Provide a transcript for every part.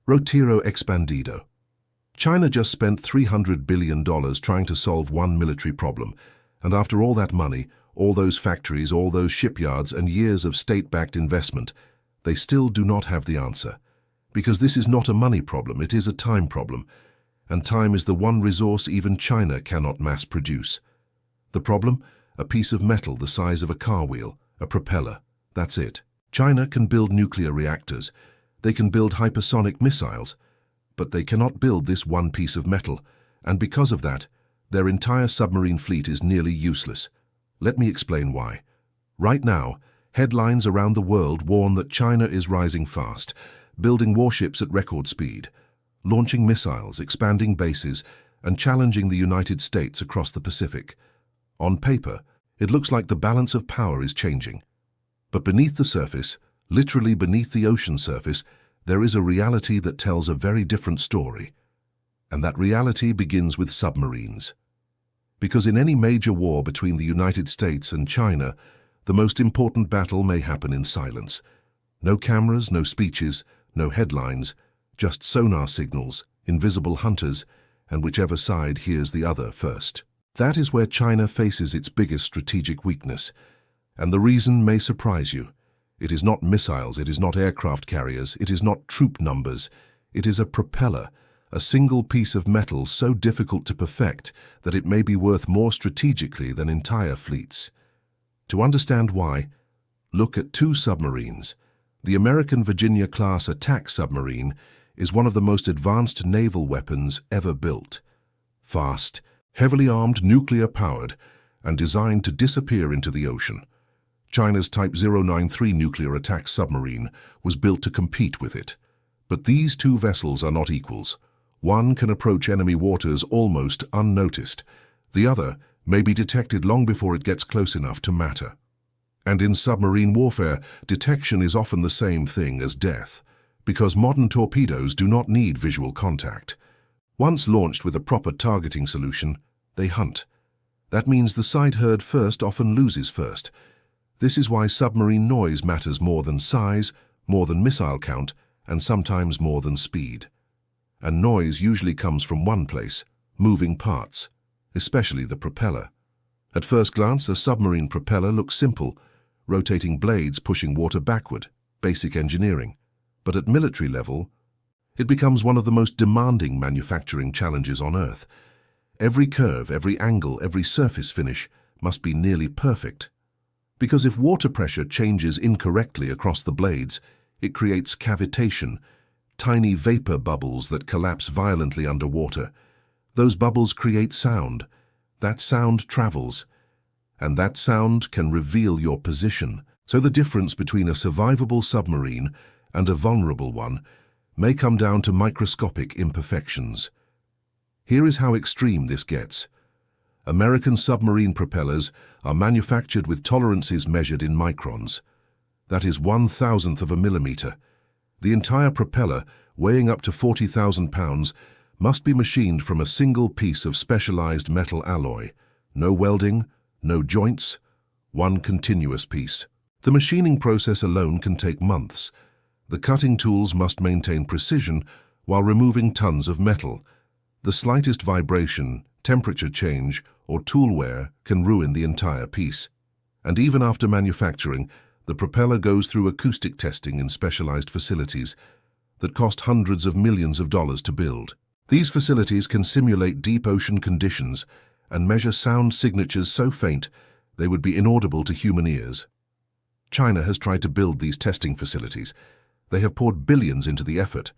Rotiro expandido. China just spent $300 billion trying to solve one military problem, and after all that money, all those factories, all those shipyards, and years of state-backed investment, they still do not have the answer. Because this is not a money problem, it is a time problem, and time is the one resource even China cannot mass produce. The problem? A piece of metal the size of a car wheel, a propeller. That's it. China can build nuclear reactors, they can build hypersonic missiles, but they cannot build this one piece of metal, and because of that, their entire submarine fleet is nearly useless. Let me explain why. Right now, headlines around the world warn that China is rising fast, building warships at record speed, launching missiles, expanding bases, and challenging the United States across the Pacific. On paper, it looks like the balance of power is changing. But beneath the surface, literally beneath the ocean surface, there is a reality that tells a very different story. And that reality begins with submarines. Because in any major war between the United States and China, the most important battle may happen in silence. No cameras, no speeches, no headlines, just sonar signals, invisible hunters, and whichever side hears the other first. That is where China faces its biggest strategic weakness. And the reason may surprise you. It is not missiles, it is not aircraft carriers, it is not troop numbers. It is a propeller, a single piece of metal so difficult to perfect that it may be worth more strategically than entire fleets. To understand why, look at two submarines. The American Virginia-class attack submarine is one of the most advanced naval weapons ever built. Fast, heavily armed, nuclear-powered, and designed to disappear into the ocean. China's Type 093 nuclear attack submarine was built to compete with it. But these two vessels are not equals. One can approach enemy waters almost unnoticed. The other may be detected long before it gets close enough to matter. And in submarine warfare, detection is often the same thing as death, because modern torpedoes do not need visual contact. Once launched with a proper targeting solution, they hunt. That means the side heard first often loses first. This is why submarine noise matters more than size, more than missile count, and sometimes more than speed. And noise usually comes from one place, moving parts, especially the propeller. At first glance, a submarine propeller looks simple, rotating blades pushing water backward, basic engineering. But at military level, it becomes one of the most demanding manufacturing challenges on Earth. Every curve, every angle, every surface finish must be nearly perfect. Because if water pressure changes incorrectly across the blades, it creates cavitation, tiny vapor bubbles that collapse violently underwater. Those bubbles create sound. That sound travels, and that sound can reveal your position. So the difference between a survivable submarine and a vulnerable one may come down to microscopic imperfections. Here is how extreme this gets. American submarine propellers are manufactured with tolerances measured in microns. That is 1/1000th of a millimeter. The entire propeller, weighing up to 40,000 pounds, must be machined from a single piece of specialized metal alloy. No welding, no joints, one continuous piece. The machining process alone can take months. The cutting tools must maintain precision while removing tons of metal. The slightest vibration, temperature change, or tool wear can ruin the entire piece. And even after manufacturing, the propeller goes through acoustic testing in specialized facilities that cost hundreds of millions of dollars to build. These facilities can simulate deep ocean conditions and measure sound signatures so faint they would be inaudible to human ears. China has tried to build these testing facilities. They have poured billions into the effort,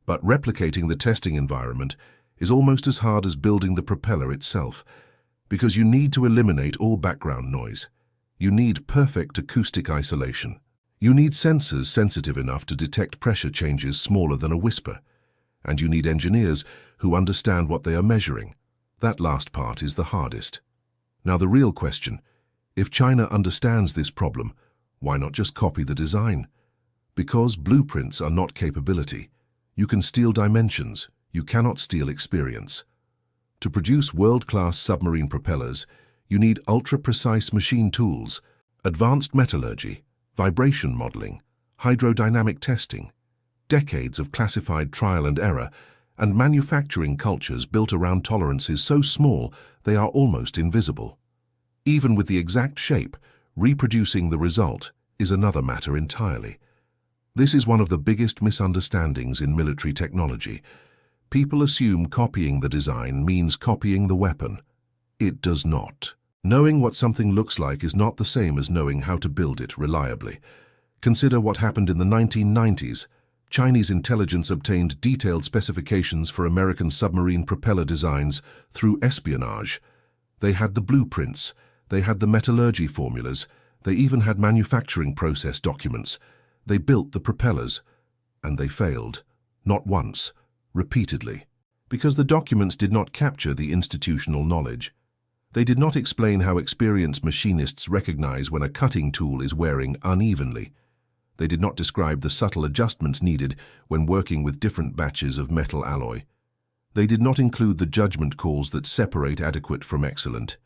but replicating the testing environment is almost as hard as building the propeller itself, because you need to eliminate all background noise. You need perfect acoustic isolation. You need sensors sensitive enough to detect pressure changes smaller than a whisper. And you need engineers who understand what they are measuring. That last part is the hardest. Now the real question, if China understands this problem, why not just copy the design? Because blueprints are not capability. You can steal dimensions, you cannot steal experience. To produce world-class submarine propellers, you need ultra-precise machine tools, advanced metallurgy, vibration modeling, hydrodynamic testing. decades of classified trial and error, and manufacturing cultures built around tolerances so small they are almost invisible. Even with the exact shape, reproducing the result is another matter entirely. This is one of the biggest misunderstandings in military technology. People assume copying the design means copying the weapon. It does not. Knowing what something looks like is not the same as knowing how to build it reliably. Consider what happened in the 1990s. Chinese intelligence obtained detailed specifications for American submarine propeller designs through espionage. They had the blueprints, they had the metallurgy formulas, they even had manufacturing process documents. They built the propellers, and they failed. Not once, repeatedly. Because the documents did not capture the institutional knowledge. They did not explain how experienced machinists recognize when a cutting tool is wearing unevenly. They did not describe the subtle adjustments needed when working with different batches of metal alloy. They did not include the judgment calls that separate adequate from excellent.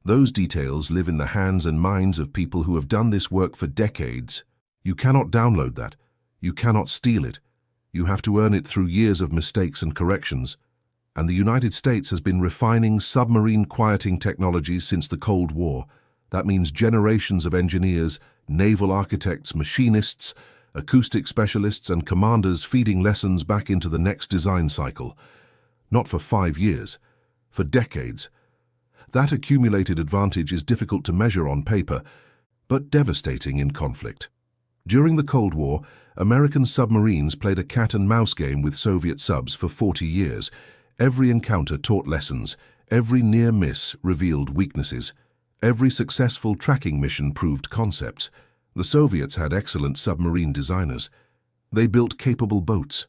Those details live in the hands and minds of people who have done this work for decades. You cannot download that. You cannot steal it. You have to earn it through years of mistakes and corrections. And the United States has been refining submarine quieting technologies since the Cold War. That means generations of engineers, naval architects, machinists, acoustic specialists, and commanders feeding lessons back into the next design cycle. Not for 5 years, for decades. That accumulated advantage is difficult to measure on paper, but devastating in conflict. During the Cold War, American submarines played a cat-and-mouse game with Soviet subs for 40 years. Every encounter taught lessons, every near miss revealed weaknesses. Every successful tracking mission proved concepts. The Soviets had excellent submarine designers. They built capable boats.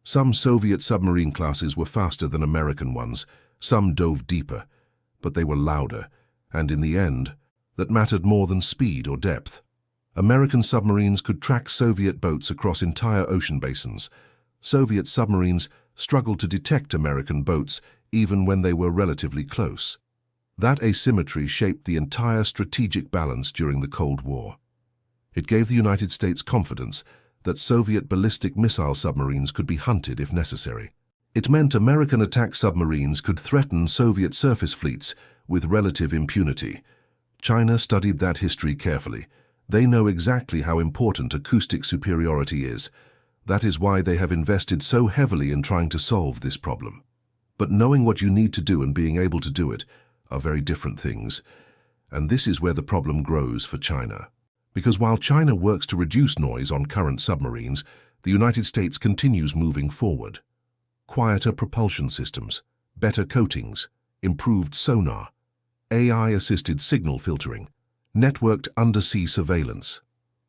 Some Soviet submarine classes were faster than American ones. Some dove deeper. But they were louder, and in the end, that mattered more than speed or depth. American submarines could track Soviet boats across entire ocean basins. Soviet submarines struggled to detect American boats even when they were relatively close. That asymmetry shaped the entire strategic balance during the Cold War. It gave the United States confidence that Soviet ballistic missile submarines could be hunted if necessary. It meant American attack submarines could threaten Soviet surface fleets with relative impunity. China studied that history carefully. They know exactly how important acoustic superiority is. That is why they have invested so heavily in trying to solve this problem. But knowing what you need to do and being able to do it are very different things. And this is where the problem grows for China. Because while China works to reduce noise on current submarines, the United States continues moving forward. Quieter propulsion systems, better coatings, improved sonar, AI-assisted signal filtering, networked undersea surveillance.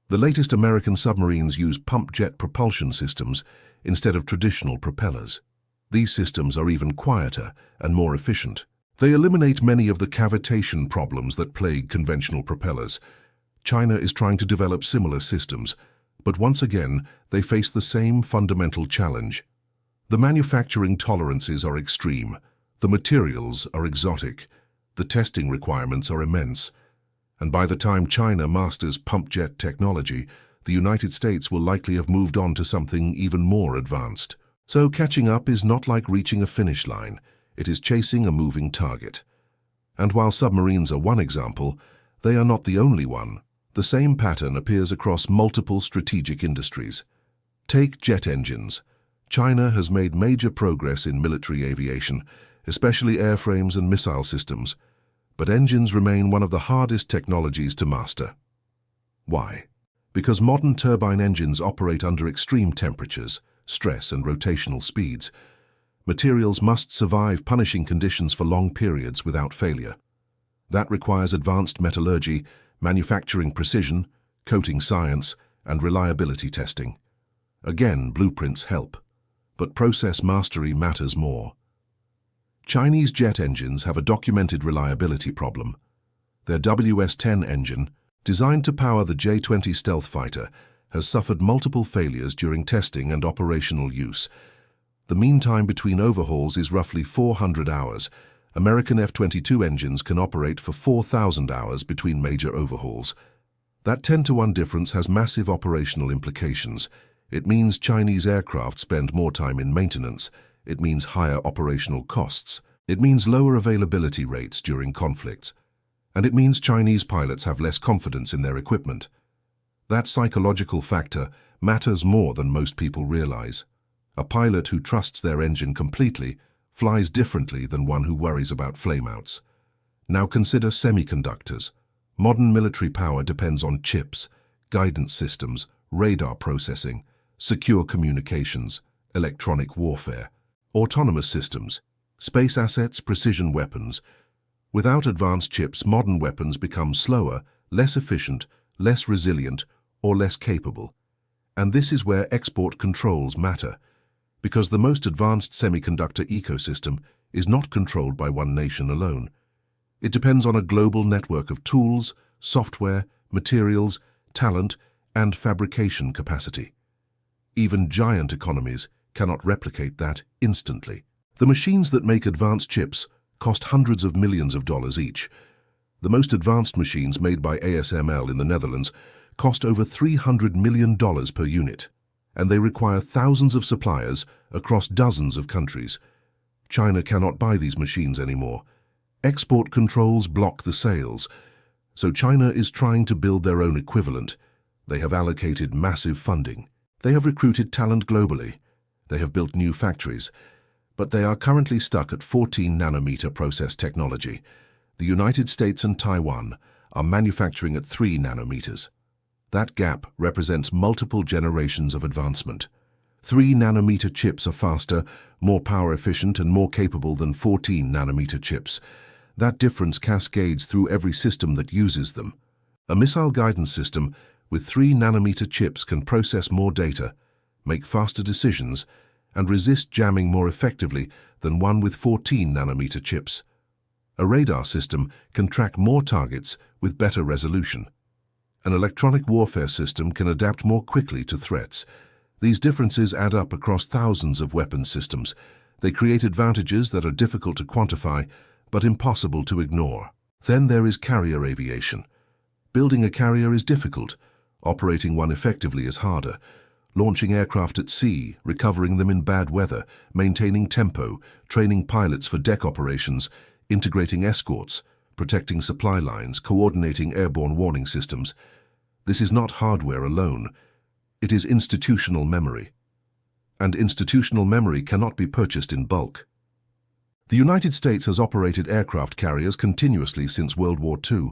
The latest American submarines use pump jet propulsion systems instead of traditional propellers. These systems are even quieter and more efficient. They eliminate many of the cavitation problems that plague conventional propellers. China is trying to develop similar systems, but once again, they face the same fundamental challenge. The manufacturing tolerances are extreme, the materials are exotic, the testing requirements are immense, and by the time China masters pump jet technology, the United States will likely have moved on to something even more advanced. So catching up is not like reaching a finish line. It is chasing a moving target. And while submarines are one example, they are not the only one. The same pattern appears across multiple strategic industries. Take jet engines. China has made major progress in military aviation, especially airframes and missile systems, but engines remain one of the hardest technologies to master. Why? Because modern turbine engines operate under extreme temperatures, stress and rotational speeds. Materials must survive punishing conditions for long periods without failure. That requires advanced metallurgy, manufacturing precision, coating science, and reliability testing. Again, blueprints help, but process mastery matters more. Chinese jet engines have a documented reliability problem. Their WS-10 engine, designed to power the J-20 stealth fighter, has suffered multiple failures during testing and operational use. The mean time between overhauls is roughly 400 hours. American F-22 engines can operate for 4,000 hours between major overhauls. That 10-to-1 difference has massive operational implications. It means Chinese aircraft spend more time in maintenance. It means higher operational costs. It means lower availability rates during conflicts. And it means Chinese pilots have less confidence in their equipment. That psychological factor matters more than most people realize. A pilot who trusts their engine completely flies differently than one who worries about flameouts. Now consider semiconductors. Modern military power depends on chips, guidance systems, radar processing, secure communications, electronic warfare, autonomous systems, space assets, precision weapons. Without advanced chips, modern weapons become slower, less efficient, less resilient, or less capable. And this is where export controls matter, because the most advanced semiconductor ecosystem is not controlled by one nation alone. It depends on a global network of tools, software, materials, talent, and fabrication capacity. Even giant economies cannot replicate that instantly. The machines that make advanced chips cost hundreds of millions of dollars each. The most advanced machines made by ASML in the Netherlands cost over $300 million per unit, and they require thousands of suppliers across dozens of countries. China cannot buy these machines anymore. Export controls block the sales, so China is trying to build their own equivalent. They have allocated massive funding. They have recruited talent globally. They have built new factories, but they are currently stuck at 14 nanometer process technology. The United States and Taiwan are manufacturing at 3 nanometers. That gap represents multiple generations of advancement. 3 nanometer chips are faster, more power efficient, and more capable than 14 nanometer chips. That difference cascades through every system that uses them. A missile guidance system with 3 nanometer chips can process more data, make faster decisions, and resist jamming more effectively than one with 14 nanometer chips. A radar system can track more targets with better resolution. An electronic warfare system can adapt more quickly to threats. These differences add up across thousands of weapons systems. They create advantages that are difficult to quantify, but impossible to ignore. Then there is carrier aviation. Building a carrier is difficult. Operating one effectively is harder. Launching aircraft at sea, recovering them in bad weather, maintaining tempo, training pilots for deck operations, integrating escorts, protecting supply lines, coordinating airborne warning systems. This is not hardware alone. It is institutional memory. And institutional memory cannot be purchased in bulk. The United States has operated aircraft carriers continuously since World War II.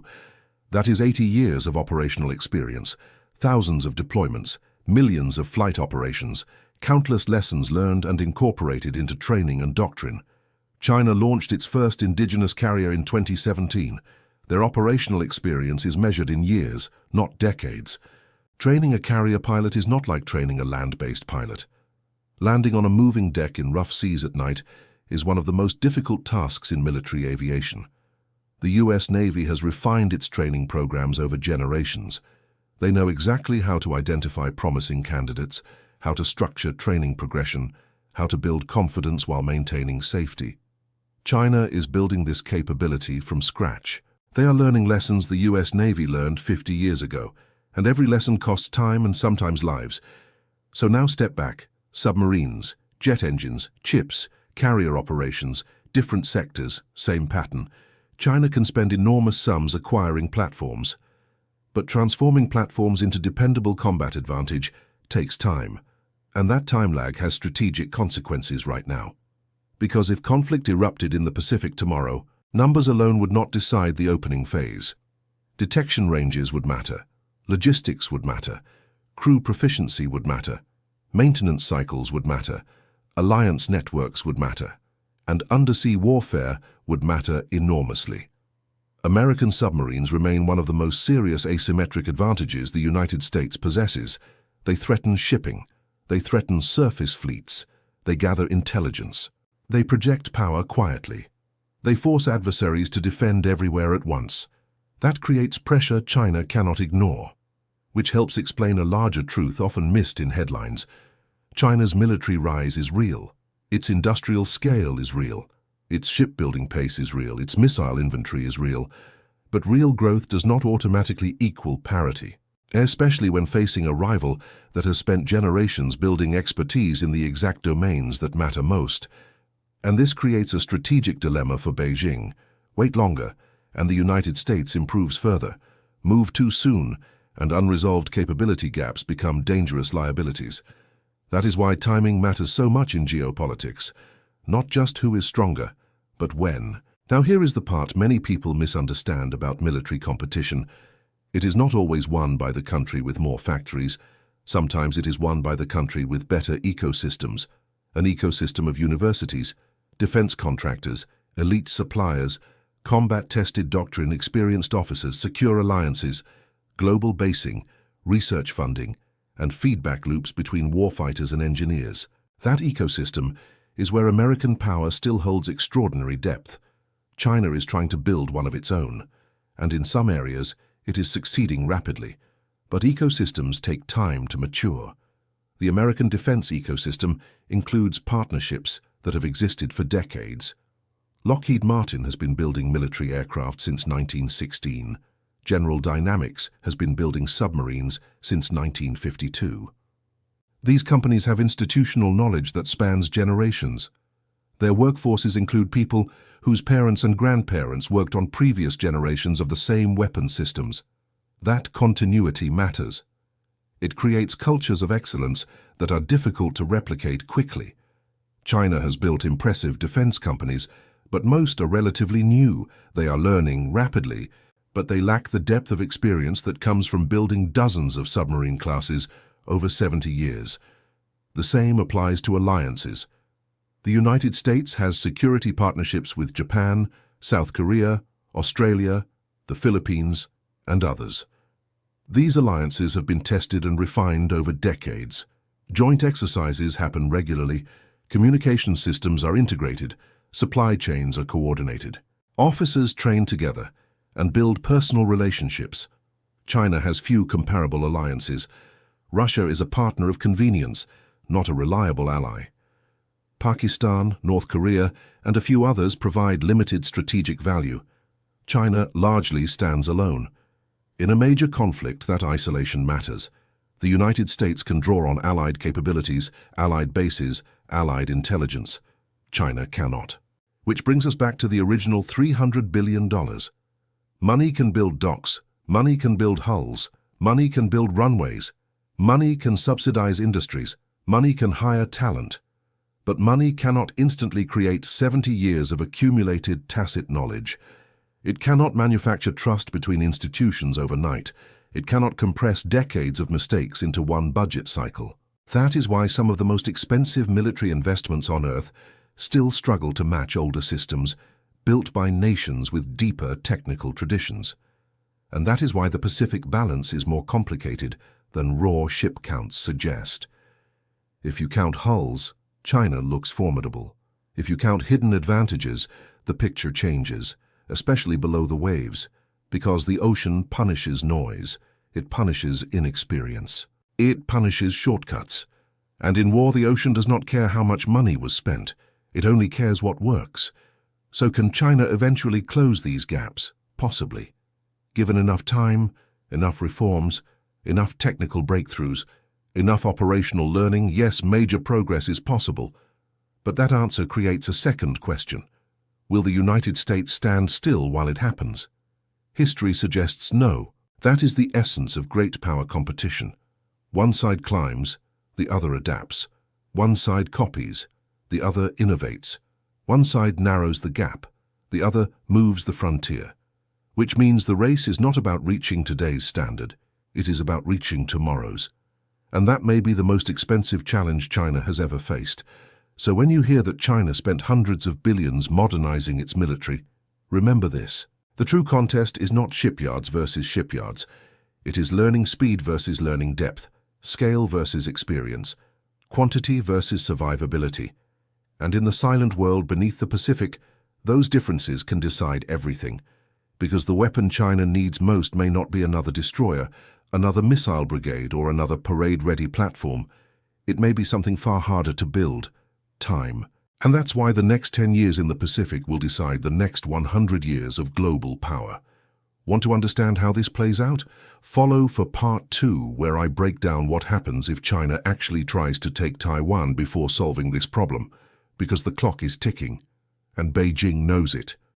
That is 80 years of operational experience, thousands of deployments, millions of flight operations, countless lessons learned and incorporated into training and doctrine. China launched its first indigenous carrier in 2017. Their operational experience is measured in years, not decades. Training a carrier pilot is not like training a land-based pilot. Landing on a moving deck in rough seas at night is one of the most difficult tasks in military aviation. The US Navy has refined its training programs over generations. They know exactly how to identify promising candidates, how to structure training progression, how to build confidence while maintaining safety. China is building this capability from scratch. They are learning lessons the US Navy learned 50 years ago, and every lesson costs time and sometimes lives. So now step back. Submarines, jet engines, chips, carrier operations, different sectors, same pattern. China can spend enormous sums acquiring platforms. But transforming platforms into dependable combat advantage takes time. And that time lag has strategic consequences right now. Because if conflict erupted in the Pacific tomorrow, numbers alone would not decide the opening phase. Detection ranges would matter. Logistics would matter. Crew proficiency would matter. Maintenance cycles would matter. Alliance networks would matter. And undersea warfare would matter enormously. American submarines remain one of the most serious asymmetric advantages the United States possesses. They threaten shipping. They threaten surface fleets. They gather intelligence. They project power quietly. They force adversaries to defend everywhere at once. That creates pressure China cannot ignore, which helps explain a larger truth often missed in headlines. China's military rise is real. Its industrial scale is real. Its shipbuilding pace is real. Its missile inventory is real. But real growth does not automatically equal parity. especially when facing a rival that has spent generations building expertise in the exact domains that matter most. And this creates a strategic dilemma for Beijing. Wait longer, and the United States improves further. Move too soon, and unresolved capability gaps become dangerous liabilities. That is why timing matters so much in geopolitics. Not just who is stronger, but when. Now here is the part many people misunderstand about military competition. It is not always won by the country with more factories. Sometimes it is won by the country with better ecosystems. An ecosystem of universities, defense contractors, elite suppliers, combat-tested doctrine, experienced officers, secure alliances, global basing, research funding, and feedback loops between warfighters and engineers. That ecosystem is where American power still holds extraordinary depth. China is trying to build one of its own, and in some areas it is succeeding rapidly. But ecosystems take time to mature. The American defense ecosystem includes partnerships that have existed for decades. Lockheed Martin has been building military aircraft since 1916. General Dynamics has been building submarines since 1952. These companies have institutional knowledge that spans generations. Their workforces include people whose parents and grandparents worked on previous generations of the same weapon systems. That continuity matters. It creates cultures of excellence that are difficult to replicate quickly. China has built impressive defense companies, but most are relatively new. They are learning rapidly, but they lack the depth of experience that comes from building dozens of submarine classes over 70 years. The same applies to alliances. The United States has security partnerships with Japan, South Korea, Australia, the Philippines, and others. These alliances have been tested and refined over decades. Joint exercises happen regularly, communication systems are integrated, supply chains are coordinated. Officers train together and build personal relationships. China has few comparable alliances. Russia is a partner of convenience, not a reliable ally. Pakistan, North Korea, and a few others provide limited strategic value. China largely stands alone. In a major conflict, that isolation matters. The United States can draw on allied capabilities, allied bases, allied intelligence. China cannot. Which brings us back to the original $300 billion. Money can build docks, money can build hulls, money can build runways, money can subsidize industries, money can hire talent. But money cannot instantly create 70 years of accumulated tacit knowledge. It cannot manufacture trust between institutions overnight. It cannot compress decades of mistakes into one budget cycle. That is why some of the most expensive military investments on Earth still struggle to match older systems built by nations with deeper technical traditions. And that is why the Pacific balance is more complicated than raw ship counts suggest. If you count hulls, China looks formidable. If you count hidden advantages, the picture changes, especially below the waves, because the ocean punishes noise, it punishes inexperience, it punishes shortcuts. And in war, the ocean does not care how much money was spent, it only cares what works. So can China eventually close these gaps? Possibly. Given enough time, enough reforms, enough technical breakthroughs, enough operational learning, yes, major progress is possible. But that answer creates a second question. Will the United States stand still while it happens? History suggests no. That is the essence of great power competition. One side climbs, the other adapts. One side copies, the other innovates. One side narrows the gap, the other moves the frontier. Which means the race is not about reaching today's standard, it is about reaching tomorrow's. And that may be the most expensive challenge China has ever faced. So when you hear that China spent hundreds of billions modernizing its military, remember this. The true contest is not shipyards versus shipyards. It is learning speed versus learning depth, scale versus experience, quantity versus survivability. And in the silent world beneath the Pacific, those differences can decide everything. Because the weapon China needs most may not be another destroyer, another missile brigade, or another parade-ready platform. It may be something far harder to build: time. And that's why the next 10 years in the Pacific will decide the next 100 years of global power. Want to understand how this plays out? Follow for part 2, where I break down what happens if China actually tries to take Taiwan before solving this problem, because the clock is ticking, and Beijing knows it.